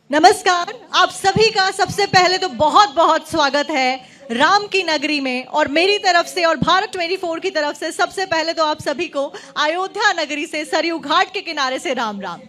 नमस्कार। आप सभी का सबसे पहले तो बहुत बहुत स्वागत है राम की नगरी में। और मेरी तरफ से और भारत 24 की तरफ से सबसे पहले तो आप सभी को अयोध्या नगरी से सरयू घाट के किनारे से राम राम।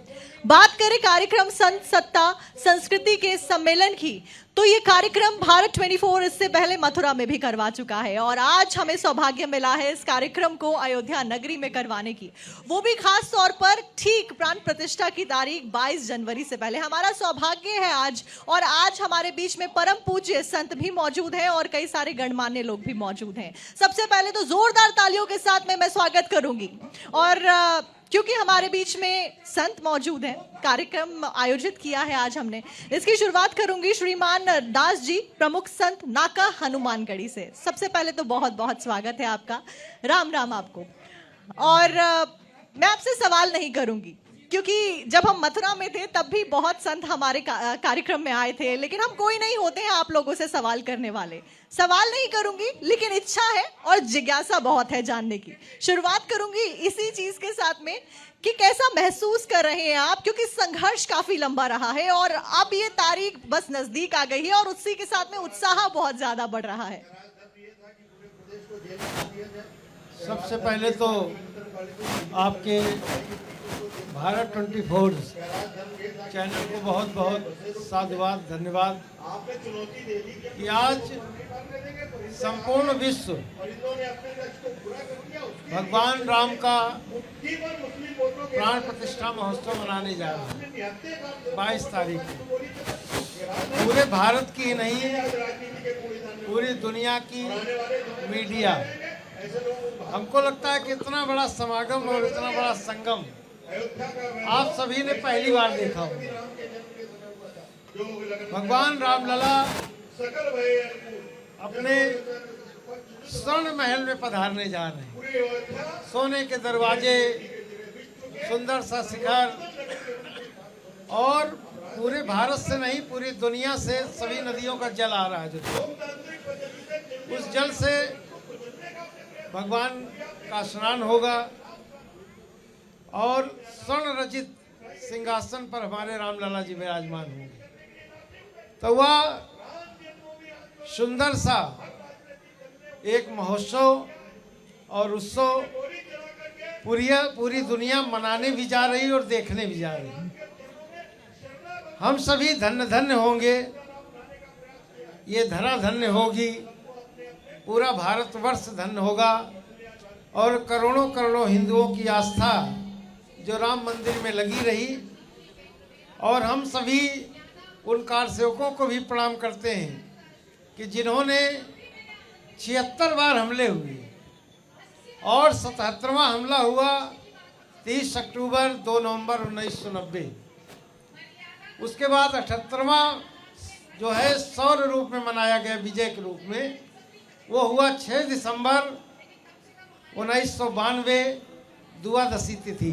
बात करें कार्यक्रम संत सत्ता संस्कृति के सम्मेलन की, तो ये कार्यक्रम भारत 24 इससे पहले मथुरा में भी करवा चुका है और आज हमें सौभाग्य मिला है इस कार्यक्रम को अयोध्या नगरी में करवाने की, वो भी खास तौर पर ठीक प्राण प्रतिष्ठा की तारीख 22 जनवरी से पहले। हमारा सौभाग्य है आज, और आज हमारे बीच में परम पूज्य संत भी मौजूद हैं और कई सारे गणमान्य लोग भी मौजूद हैं। सबसे पहले तो जोरदार तालियों के साथ में मैं स्वागत करूंगी। और क्योंकि हमारे बीच में संत मौजूद हैं, कार्यक्रम आयोजित किया है आज हमने, इसकी शुरुआत करूंगी श्रीमान दास जी, प्रमुख संत नाका हनुमानगढ़ी से। सबसे पहले तो बहुत बहुत स्वागत है आपका, राम राम आपको। और मैं आपसे सवाल नहीं करूंगी क्योंकि जब हम मथुरा में थे तब भी बहुत संत हमारे कार्यक्रम में आए थे, लेकिन हम कोई नहीं होते हैं आप लोगों से सवाल करने वाले। सवाल नहीं करूंगी, लेकिन इच्छा है और जिज्ञासा बहुत है जानने की। शुरुआत करूंगी इसी चीज के साथ में कि कैसा महसूस कर रहे हैं आप, क्योंकि संघर्ष काफी लंबा रहा है और अब ये तारीख बस नजदीक आ गई है और उसी के साथ में उत्साह बहुत ज्यादा बढ़ रहा है। सबसे पहले तो आपके भारत 24 चैनल को बहुत बहुत साधुवाद, धन्यवाद कि आज संपूर्ण विश्व भगवान राम का प्राण प्रतिष्ठा महोत्सव मनाने जा रहा है 22 तारीख को। पूरे भारत की नहीं, पूरी दुनिया की मीडिया, हमको लगता है कि इतना बड़ा समागम और इतना बड़ा संगम आप सभी ने पहली बार देखा होगा। भगवान रामलला अपने स्वर्ण महल में पधारने जा रहे हैं। सोने के दरवाजे, सुंदर सा शिखर, और पूरे भारत से नहीं पूरी दुनिया से सभी नदियों का जल आ रहा है। जो उस जल से भगवान का स्नान होगा और स्वर्ण रचित सिंहासन पर हमारे रामलला जी विराजमान होंगे। तो वह सुंदर सा एक महोत्सव और उत्सव पूरी दुनिया मनाने भी जा रही और देखने भी जा रही। हम सभी धन्य धन्य होंगे, ये धरा धन्य होगी, पूरा भारतवर्ष धन्य होगा और करोड़ों करोड़ों हिंदुओं की आस्था जो राम मंदिर में लगी रही। और हम सभी उन कार सेवकों को भी प्रणाम करते हैं कि जिन्होंने 76 बार हमले हुए और 77वां हमला हुआ 30 अक्टूबर 2 नवंबर 1990। उसके बाद 78वां जो है सौर रूप में मनाया गया, विजय के रूप में, वो हुआ 6 दिसंबर 1992, द्वादशी तिथि।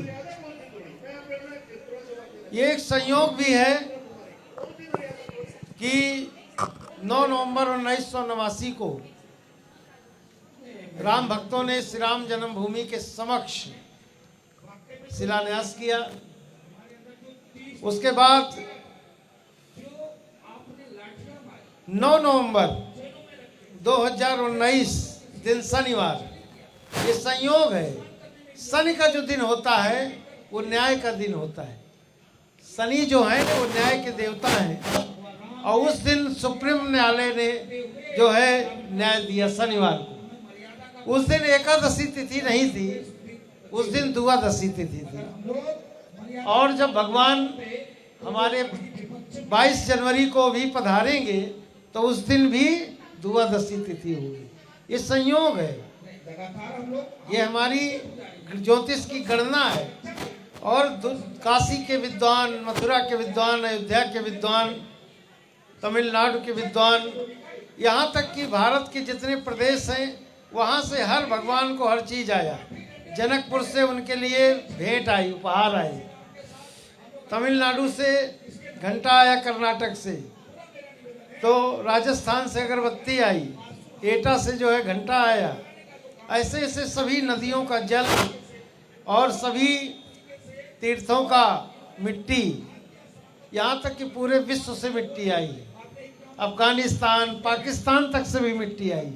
ये एक संयोग भी है कि 9 नवंबर 1989 को राम भक्तों ने श्री राम जन्मभूमि के समक्ष शिलान्यास किया। उसके बाद 9 नवंबर 2019 दिन शनिवार, ये संयोग है। शनि का जो दिन होता है वो न्याय का दिन होता है। शनि जो है वो न्याय के देवता हैं और उस दिन सुप्रीम न्यायालय ने जो है न्याय दिया शनिवार को। उस दिन एकादशी तिथि नहीं थी, उस दिन द्वादशी तिथि थी। और जब भगवान हमारे 22 जनवरी को भी पधारेंगे तो उस दिन भी द्वादशी तिथि होगी। ये संयोग है, ये हमारी ज्योतिष की गणना है। और काशी के विद्वान, मथुरा के विद्वान, अयोध्या के विद्वान, तमिलनाडु के विद्वान, यहाँ तक कि भारत के जितने प्रदेश हैं वहाँ से हर भगवान को हर चीज़ आया। जनकपुर से उनके लिए भेंट आई, उपहार आई। तमिलनाडु से घंटा आया, कर्नाटक से, तो राजस्थान से अगरबत्ती आई, एटा से जो है घंटा आया। ऐसे ऐसे सभी नदियों का जल और सभी तीर्थों का मिट्टी, यहाँ तक कि पूरे विश्व से मिट्टी आई, अफगानिस्तान पाकिस्तान तक से भी मिट्टी आई।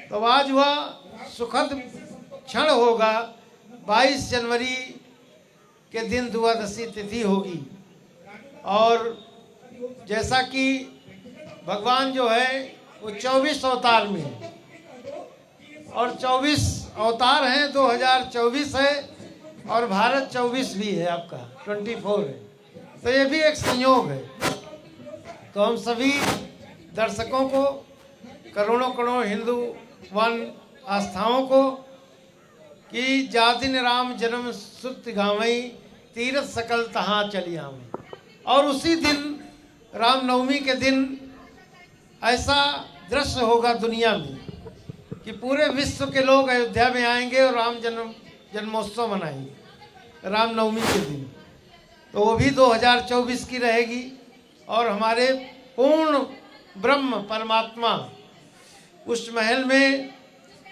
तो आज वह सुखद क्षण होगा, 22 जनवरी के दिन द्वादशी तिथि होगी। और जैसा कि भगवान जो है वो 24 अवतार में है, और 24 अवतार हैं, 2024 है, और भारत 24 भी है, आपका 24 है। तो ये भी एक संयोग है। तो हम सभी दर्शकों को, करोड़ों करोड़ हिंदुवान आस्थाओं को, कि जा दिन राम जन्म सुत गावई, तीरथ सकल तहाँ चली आवें। और उसी दिन रामनवमी के दिन ऐसा दृश्य होगा दुनिया में कि पूरे विश्व के लोग अयोध्या में आएंगे और राम जन्मोत्सव मनाएंगे रामनवमी के दिन। तो वो भी 2024 की रहेगी। और हमारे पूर्ण ब्रह्म परमात्मा उस महल में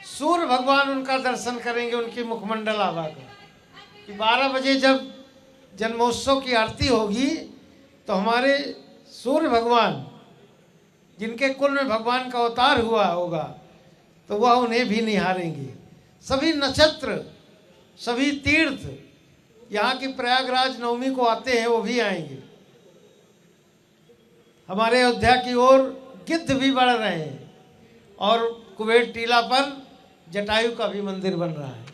सूर्य भगवान उनका दर्शन करेंगे, उनकी मुखमंडल आभा का, कि 12 बजे जब जन्मोत्सव की आरती होगी तो हमारे सूर्य भगवान, जिनके कुल में भगवान का अवतार हुआ होगा, तो वह उन्हें भी निहारेंगे। सभी नक्षत्र, सभी तीर्थ, यहाँ की प्रयागराज नवमी को आते हैं, वो भी आएंगे। हमारे अयोध्या की ओर गिद्ध भी बढ़ रहे हैं, और कुबेर टीला पर जटायु का भी मंदिर बन रहा है।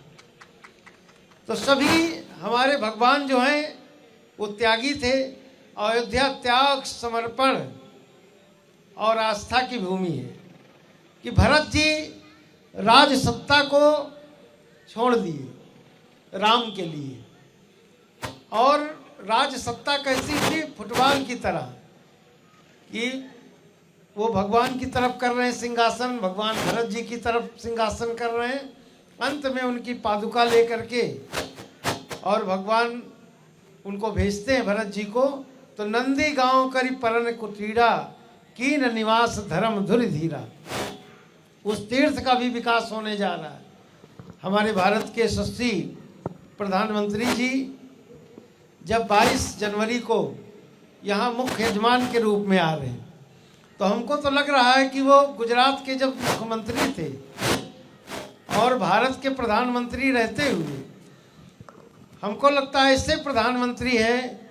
तो सभी हमारे भगवान जो हैं वो त्यागी थे। अयोध्या त्याग, समर्पण और आस्था की भूमि है। कि भरत जी राज सत्ता को छोड़ दिए राम के लिए, और राज सत्ता कैसी थी, फुटबॉल की तरह, कि वो भगवान की तरफ कर रहे हैं सिंहासन, भगवान भरत जी की तरफ सिंहासन कर रहे हैं। अंत में उनकी पादुका लेकर के और भगवान उनको भेजते हैं भरत जी को। तो नंदी गांव करी परन कुटीरा, कीन निवास धर्म धुर धीरा। उस तीर्थ का भी विकास होने जा रहा है। हमारे भारत के यशस्वी प्रधानमंत्री जी जब 22 जनवरी को यहाँ मुख्य यजमान के रूप में आ रहे हैं, तो हमको तो लग रहा है कि वो गुजरात के जब मुख्यमंत्री थे और भारत के प्रधानमंत्री रहते हुए, हमको लगता है ऐसे प्रधानमंत्री हैं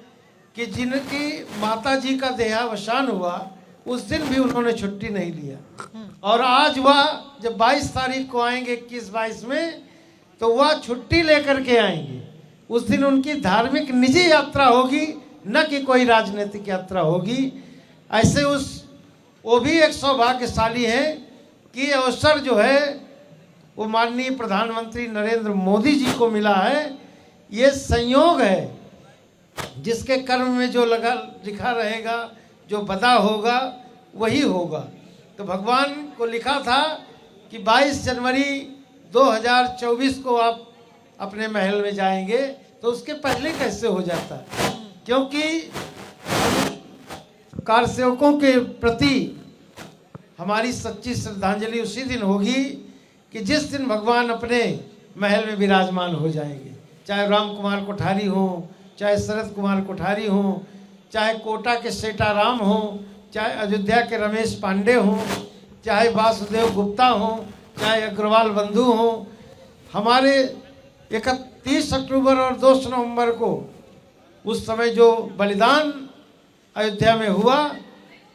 कि जिनकी माता जी का देहावसान हुआ उस दिन भी उन्होंने छुट्टी नहीं लिया। और आज वह जब 22 तारीख को आएंगे, 21-22 में, तो वह छुट्टी लेकर के आएंगे। उस दिन उनकी धार्मिक निजी यात्रा होगी, न कि कोई राजनीतिक यात्रा होगी। ऐसे वो भी एक सौभाग्यशाली है कि अवसर जो है वो माननीय प्रधानमंत्री नरेंद्र मोदी जी को मिला है। ये संयोग है, जिसके कर्म में जो लिखा रहेगा, जो बदा होगा वही होगा। तो भगवान को लिखा था कि 22 जनवरी 2024 को आप अपने महल में जाएंगे, तो उसके पहले कैसे हो जाता, क्योंकि कारसेवकों के प्रति हमारी सच्ची श्रद्धांजलि उसी दिन होगी कि जिस दिन भगवान अपने महल में विराजमान हो जाएंगे। चाहे राम कुमार कोठारी हो, चाहे शरद कुमार कोठारी हो, चाहे कोटा के सेठाराम हो, चाहे अयोध्या के रमेश पांडे हो, चाहे वासुदेव गुप्ता हो, चाहे अग्रवाल बंधु हो। हमारे 31 अक्टूबर और 2 नवंबर को उस समय जो बलिदान अयोध्या में हुआ,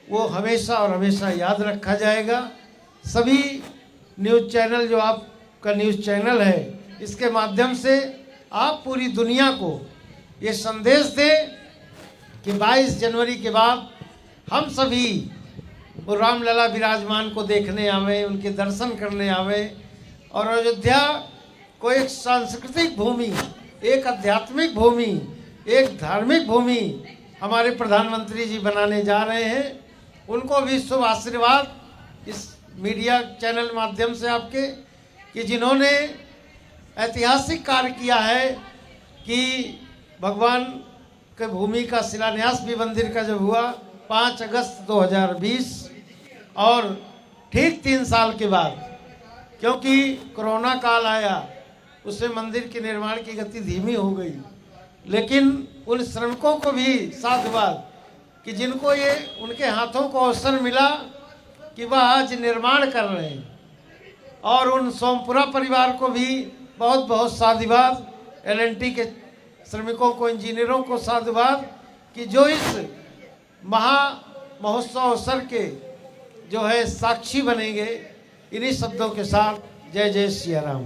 वो हमेशा और हमेशा याद रखा जाएगा। सभी न्यूज़ चैनल, जो आपका न्यूज़ चैनल है, इसके माध्यम से आप पूरी दुनिया को ये संदेश दें कि 22 जनवरी के बाद हम सभी वो रामलला विराजमान को देखने आवे, उनके दर्शन करने आवे, और अयोध्या को एक सांस्कृतिक भूमि, एक आध्यात्मिक भूमि, एक धार्मिक भूमि हमारे प्रधानमंत्री जी बनाने जा रहे हैं। उनको भी शुभ आशीर्वाद इस मीडिया चैनल माध्यम से आपके, कि जिन्होंने ऐतिहासिक कार्य किया है कि भगवान के भूमि का शिलान्यास भी मंदिर का जब हुआ 5 अगस्त 2020, और ठीक 3 साल के बाद, क्योंकि कोरोना काल आया, उससे मंदिर के निर्माण की गति धीमी हो गई। लेकिन उन श्रमिकों को भी साधुवाद कि जिनको ये उनके हाथों को अवसर मिला कि वह आज निर्माण कर रहे हैं। और उन सोमपुरा परिवार को भी बहुत बहुत साधुवाद, एल&टी के श्रमिकों को, इंजीनियरों को साधुवाद कि जो इस महोत्सव अवसर के जो है साक्षी बनेंगे। इन्हीं शब्दों के साथ जय जय सिया राम।